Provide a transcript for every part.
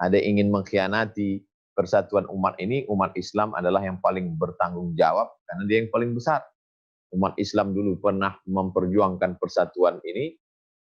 ada yang ingin mengkhianati persatuan umat ini, umat Islam adalah yang paling bertanggung jawab karena dia yang paling besar. Umat Islam dulu pernah memperjuangkan persatuan ini,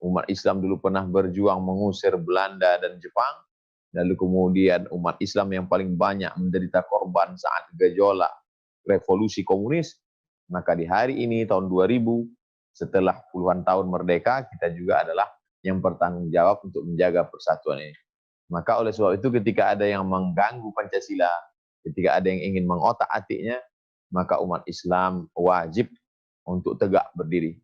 umat Islam dulu pernah berjuang mengusir Belanda dan Jepang, lalu kemudian umat Islam yang paling banyak menderita korban saat gejolak revolusi komunis, maka di hari ini tahun 2000, setelah puluhan tahun merdeka, kita juga adalah yang bertanggung jawab untuk menjaga persatuan ini. Maka oleh sebab itu ketika ada yang mengganggu Pancasila, ketika ada yang ingin mengotak-atiknya, maka umat Islam wajib untuk tegak berdiri.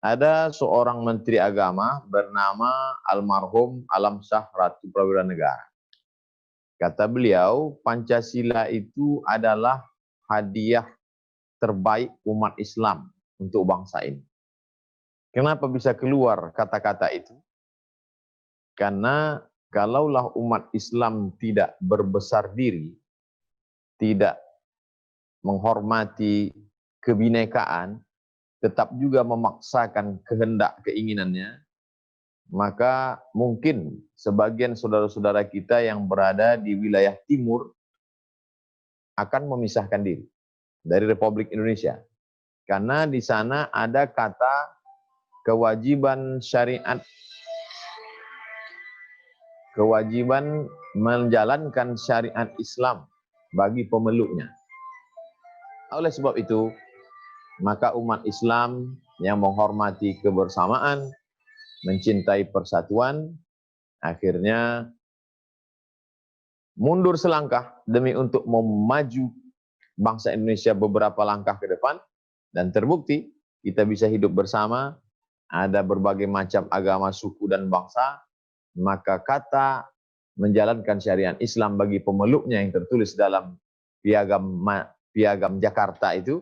Ada seorang menteri agama bernama almarhum Alam Shah Ratu Prawira Negara. Kata beliau, Pancasila itu adalah hadiah terbaik umat Islam untuk bangsa ini. Kenapa bisa keluar kata-kata itu? Karena kalaulah umat Islam tidak berbesar diri, tidak menghormati kebinekaan, tetap juga memaksakan kehendak keinginannya, maka mungkin sebagian saudara-saudara kita yang berada di wilayah timur akan memisahkan diri dari Republik Indonesia. Karena di sana ada kata kewajiban syariat, kewajiban menjalankan syariat Islam bagi pemeluknya. Oleh sebab itu, maka umat Islam yang menghormati kebersamaan, mencintai persatuan, akhirnya mundur selangkah demi untuk memaju bangsa Indonesia beberapa langkah ke depan, dan terbukti kita bisa hidup bersama, ada berbagai macam agama, suku, dan bangsa, maka kata menjalankan syariat Islam bagi pemeluknya yang tertulis dalam piagam Jakarta itu,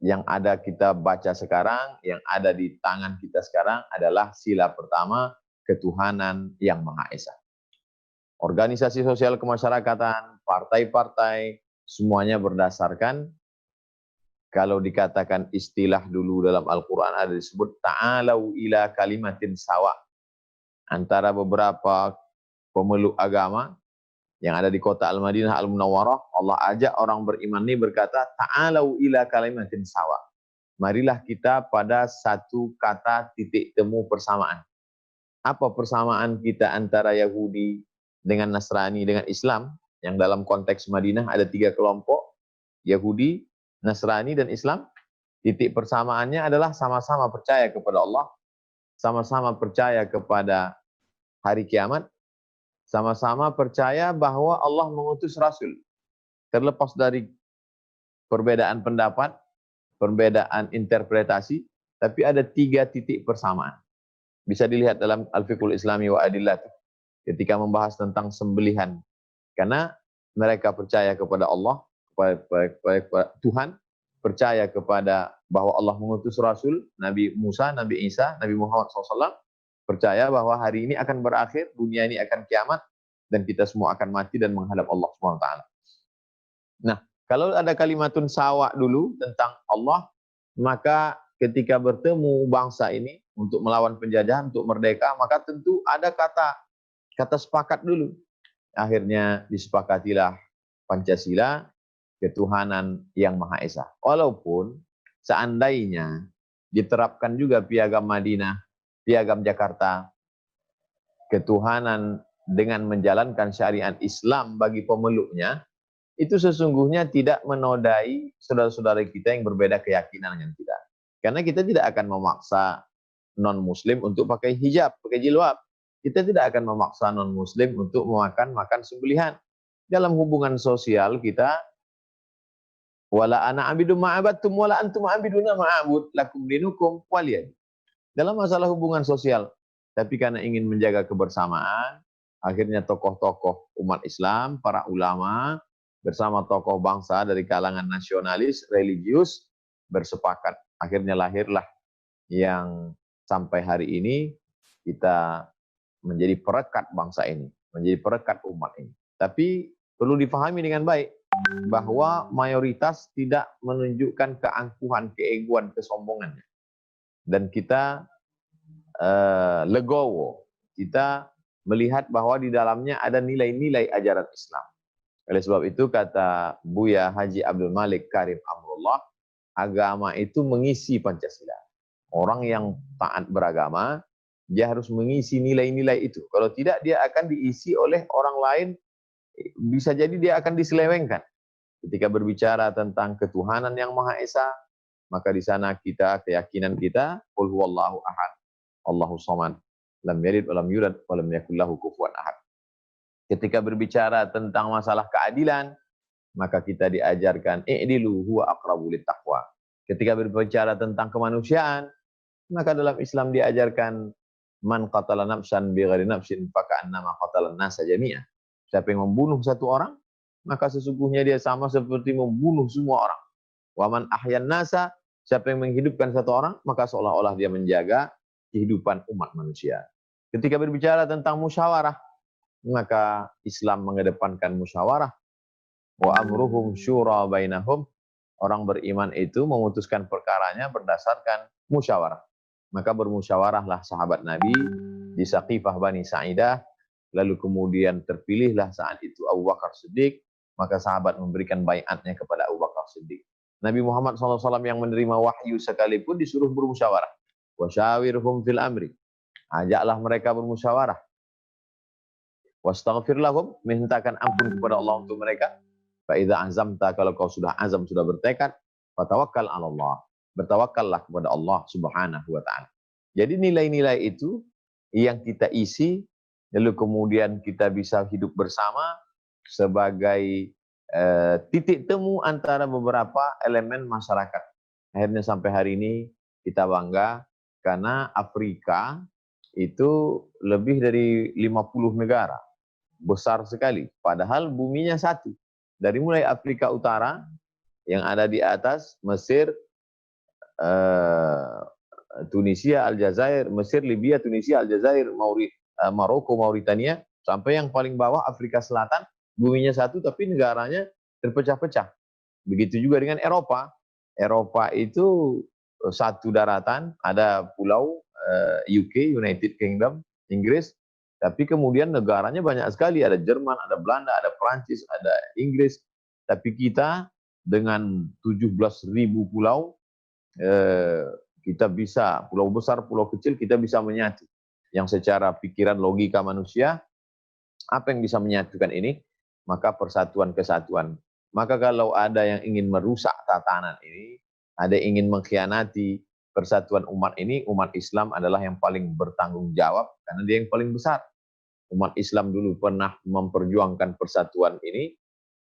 yang ada kita baca sekarang, yang ada di tangan kita sekarang adalah sila pertama, ketuhanan yang Maha Esa. Organisasi sosial kemasyarakatan, partai-partai, semuanya berdasarkan, kalau dikatakan istilah dulu dalam Al-Quran ada disebut ta'alau ila kalimatin sawa. Antara beberapa pemeluk agama yang ada di kota Al-Madinah Al-Munawwarah, Allah ajak orang beriman ini berkata, ta'alau ila kalimatin sawa. Marilah kita pada satu kata titik temu persamaan. Apa persamaan kita antara Yahudi dengan Nasrani dengan Islam? Yang dalam konteks Madinah ada 3 kelompok, Yahudi, Nasrani, dan Islam. Titik persamaannya adalah sama-sama percaya kepada Allah, sama-sama percaya kepada hari kiamat, sama-sama percaya bahwa Allah mengutus Rasul. Terlepas dari perbedaan pendapat, perbedaan interpretasi, tapi ada 3 titik persamaan. Bisa dilihat dalam Al-Fiqhul Islami wa Adillah ketika membahas tentang sembelihan. Karena mereka percaya kepada Allah, kepada Tuhan, percaya kepada bahwa Allah mengutus Rasul, Nabi Musa, Nabi Isa, Nabi Muhammad SAW, percaya bahwa hari ini akan berakhir, dunia ini akan kiamat, dan kita semua akan mati dan menghadap Allah SWT. Nah, kalau ada kalimatun sawa dulu tentang Allah, maka ketika bertemu bangsa ini untuk melawan penjajahan, untuk merdeka, maka tentu ada kata sepakat dulu. Akhirnya disepakatilah Pancasila, ketuhanan yang Maha Esa. Walaupun seandainya diterapkan juga piagam Madinah, piagam Jakarta, ketuhanan dengan menjalankan syariat Islam bagi pemeluknya, itu sesungguhnya tidak menodai saudara-saudara kita yang berbeda keyakinan dengan kita. Karena kita tidak akan memaksa non-muslim untuk pakai hijab, pakai jilbab. Kita tidak akan memaksa non-muslim untuk makan sembelihan. Dalam hubungan sosial kita, wala ana abidun ma'abattum wala antum abiduna ma'abud lakum dinukum waliyad. Dalam masalah hubungan sosial, tapi karena ingin menjaga kebersamaan, akhirnya tokoh-tokoh umat Islam, para ulama, bersama tokoh bangsa dari kalangan nasionalis, religius, bersepakat. Akhirnya lahirlah yang sampai hari ini kita menjadi perekat bangsa ini, menjadi perekat umat ini. Tapi perlu difahami dengan baik bahwa mayoritas tidak menunjukkan keangkuhan, keegoan, kesombongannya. Dan kita legowo, kita melihat bahwa di dalamnya ada nilai-nilai ajaran Islam. Oleh sebab itu kata Buya Haji Abdul Malik Karim Amrullah, agama itu mengisi Pancasila. Orang yang taat beragama, dia harus mengisi nilai-nilai itu. Kalau tidak, dia akan diisi oleh orang lain, bisa jadi dia akan diselewengkan. Ketika berbicara tentang ketuhanan yang Maha Esa, maka di sana kita, keyakinan kita, qul huwallahu ahad, Allahus samad, lam yalid walam yulad walam yakul lahu kufuwan ahad. Ketika berbicara tentang masalah keadilan, maka kita diajarkan i'dilu huwa aqrabu littaqwa. Ketika berbicara tentang kemanusiaan, maka dalam Islam diajarkan man qatala nafsan bighairi nafsin faka'annama qatalan nasa jami'ah. Siapa yang membunuh satu orang, maka sesungguhnya dia sama seperti membunuh semua orang. Wa man ahyan nasa, siapa yang menghidupkan satu orang, maka seolah-olah dia menjaga kehidupan umat manusia. Ketika berbicara tentang musyawarah, maka Islam mengedepankan musyawarah. Wa amruhum syura bainahum. Orang beriman itu memutuskan perkaranya berdasarkan musyawarah. Maka bermusyawarahlah sahabat Nabi di Saqifah Bani Sa'idah, lalu kemudian terpilihlah saat itu Abu Bakar Siddiq, maka sahabat memberikan baiatnya kepada Abu Bakar Siddiq. Nabi Muhammad SAW yang menerima wahyu sekalipun disuruh bermusyawarah. Wasyawirhum fil amri. Ajaklah mereka bermusyawarah. Wastaghfir lahum, mintakan ampun kepada Allah untuk mereka. Fa idza azamta, kalau kau sudah azam, sudah bertekad, fatawakkal 'ala Allah. Bertawakkallah kepada Allah Subhanahu wa taala. Jadi nilai-nilai itu yang kita isi, lalu kemudian kita bisa hidup bersama sebagai titik temu antara beberapa elemen masyarakat. Akhirnya sampai hari ini kita bangga karena Afrika itu lebih dari 50 negara. Besar sekali, padahal buminya satu. Dari mulai Afrika Utara yang ada di atas, Mesir, Tunisia, Aljazair, Mesir, Libya, Tunisia, Aljazair, Maroko, Mauritania, sampai yang paling bawah Afrika Selatan, buminya satu tapi negaranya terpecah-pecah. Begitu juga dengan Eropa. Eropa itu satu daratan, ada pulau UK, United Kingdom, Inggris, tapi kemudian negaranya banyak sekali, ada Jerman, ada Belanda, ada Prancis, ada Inggris. Tapi kita dengan 17.000 pulau, kita bisa, pulau besar, pulau kecil, kita bisa menyatu. Yang secara pikiran logika manusia, apa yang bisa menyatukan ini? Maka persatuan kesatuan. Maka kalau ada yang ingin merusak tatanan ini, ada yang ingin mengkhianati persatuan umat ini, umat Islam adalah yang paling bertanggung jawab, karena dia yang paling besar. Umat Islam dulu pernah memperjuangkan persatuan ini,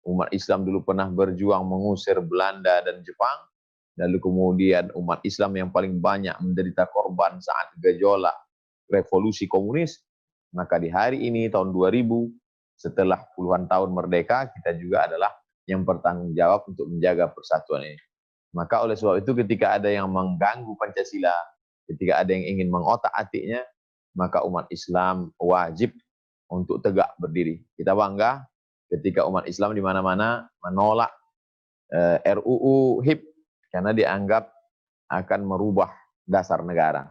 umat Islam dulu pernah berjuang mengusir Belanda dan Jepang, lalu kemudian umat Islam yang paling banyak menderita korban saat gejolak revolusi komunis. Maka di hari ini tahun 2000, setelah puluhan tahun merdeka, kita juga adalah yang bertanggung jawab untuk menjaga persatuan ini. Maka oleh sebab itu ketika ada yang mengganggu Pancasila, ketika ada yang ingin mengotak-atiknya, maka umat Islam wajib untuk tegak berdiri. Kita bangga ketika umat Islam di mana-mana menolak RUU HIP karena dianggap akan merubah dasar negara.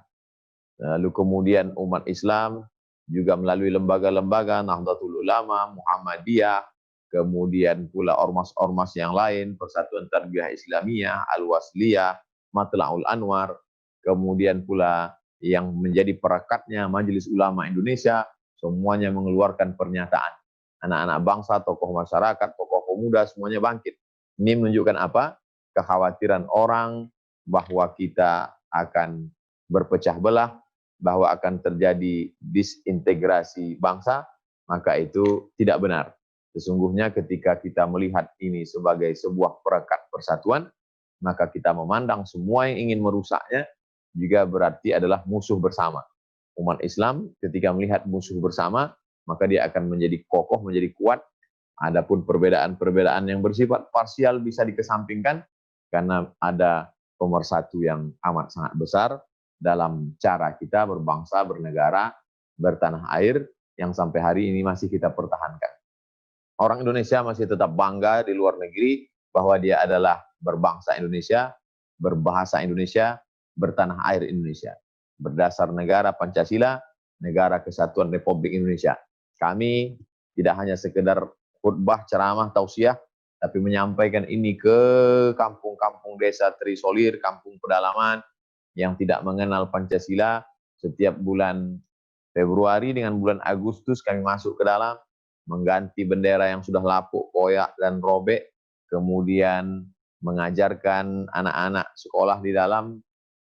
Lalu kemudian umat Islam juga melalui lembaga-lembaga Nahdlatul Ulama, Muhammadiyah, kemudian pula ormas-ormas yang lain, Persatuan Tarbiyah Islamiyah, Al-Wasliyah, Matla'ul Anwar, kemudian pula yang menjadi perekatnya Majelis Ulama Indonesia, semuanya mengeluarkan pernyataan. Anak-anak bangsa, tokoh masyarakat, tokoh pemuda, semuanya bangkit. Ini menunjukkan apa? Kekhawatiran orang bahwa kita akan berpecah belah, bahwa akan terjadi disintegrasi bangsa, maka itu tidak benar. Sesungguhnya ketika kita melihat ini sebagai sebuah perekat persatuan, maka kita memandang semua yang ingin merusaknya juga berarti adalah musuh bersama. Umat Islam ketika melihat musuh bersama, maka dia akan menjadi kokoh, menjadi kuat. Adapun perbedaan-perbedaan yang bersifat parsial bisa dikesampingkan, karena ada pemersatu yang amat sangat besar dalam cara kita berbangsa, bernegara, bertanah air yang sampai hari ini masih kita pertahankan. Orang Indonesia masih tetap bangga di luar negeri bahwa dia adalah berbangsa Indonesia, berbahasa Indonesia, bertanah air Indonesia. Berdasar negara Pancasila, negara kesatuan Republik Indonesia. Kami tidak hanya sekedar khutbah, ceramah, tausiah, tapi menyampaikan ini ke kampung-kampung desa terisolir, kampung pedalaman yang tidak mengenal Pancasila. Setiap bulan Februari dengan bulan Agustus kami masuk ke dalam, mengganti bendera yang sudah lapuk, koyak, dan robek, kemudian mengajarkan anak-anak sekolah di dalam,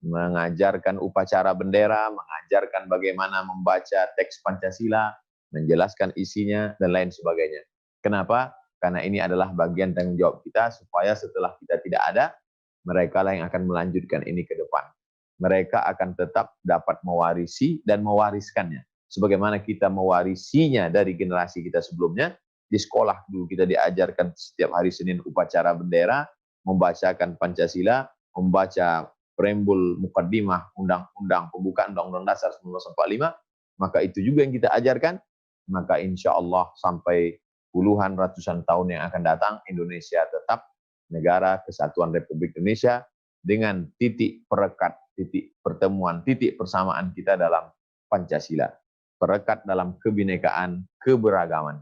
mengajarkan upacara bendera, mengajarkan bagaimana membaca teks Pancasila, menjelaskan isinya, dan lain sebagainya. Kenapa? Karena ini adalah bagian tanggung jawab kita, supaya setelah kita tidak ada, mereka lah yang akan melanjutkan ini ke depan. Mereka akan tetap dapat mewarisi dan mewariskannya. Sebagaimana kita mewarisinya dari generasi kita sebelumnya, di sekolah dulu kita diajarkan setiap hari Senin upacara bendera, membacakan Pancasila, membaca preambul mukaddimah undang-undang pembukaan Undang-Undang Dasar 1945, maka itu juga yang kita ajarkan. Maka insya Allah sampai puluhan ratusan tahun yang akan datang, Indonesia tetap negara kesatuan Republik Indonesia dengan titik perekat, titik pertemuan, titik persamaan kita dalam Pancasila. Perekat dalam kebinekaan, keberagaman.